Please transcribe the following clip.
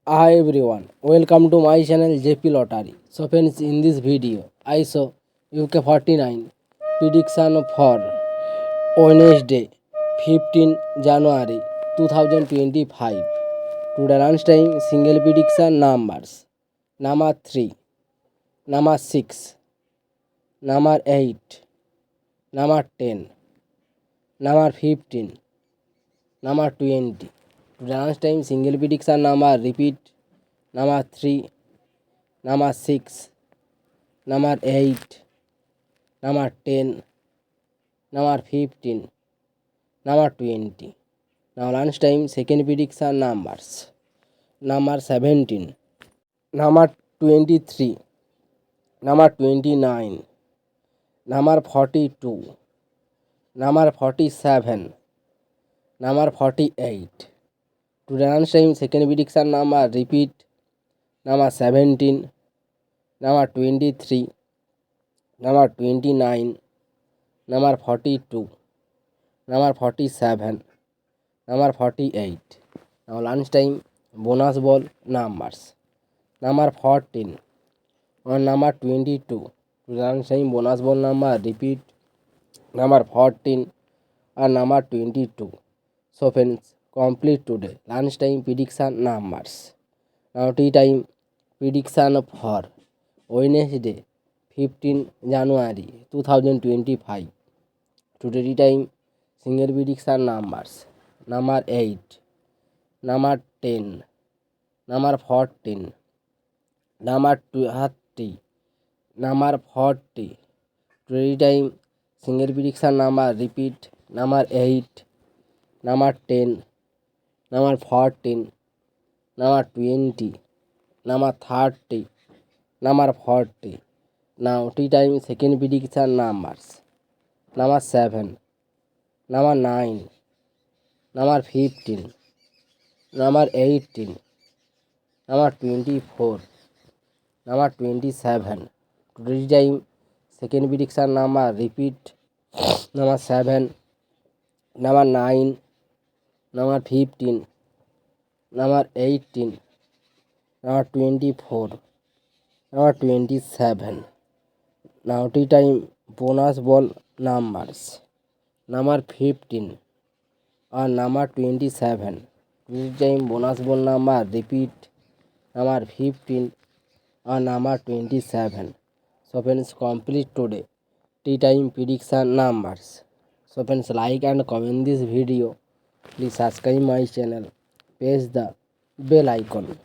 Hi everyone, welcome to my channel JP Lottery. So friends, in this video, I saw UK 49 prediction for Wednesday, 15 January 2025. Today lunchtime single prediction numbers: number 3, number 6, number 8, number 10, number 15, number 20. Today lunchtime single prediction number repeat: number 3, number 6, number 8, number 10, number 15, number 20. Now lunchtime second prediction numbers: number 17, number 23, number 29, number 42, number 47, number 48. Today lunchtime second prediction number repeat: number 17, number 23, number 29, number 42, number 47, number 48. Now lunchtime bonus ball numbers: number 14 or number 22. Lunchtime bonus ball number repeat: number 14 or number 22. So friends, complete today lunchtime prediction numbers. Now tea time prediction for Wednesday, 15 January 2025. Today tea time single prediction numbers: number 8, number 10, number 14, number 30, number 40. Today time single prediction number repeat: number 8, number 10, number 14, number 20, number 30, number 40. Now tea time second prediction numbers: number 7, number 9, number 15, number 18, number 24, number 27. Today time second prediction number repeat: number 7, number 9, number 15, number 18, number 24, number 27. Now tea time bonus ball numbers: number 15 or number 27. Tea time bonus ball number repeat: number 15 or number 27. So friends, complete today tea time prediction numbers. So friends, like and comment this video. Please subscribe my channel. Press the bell icon.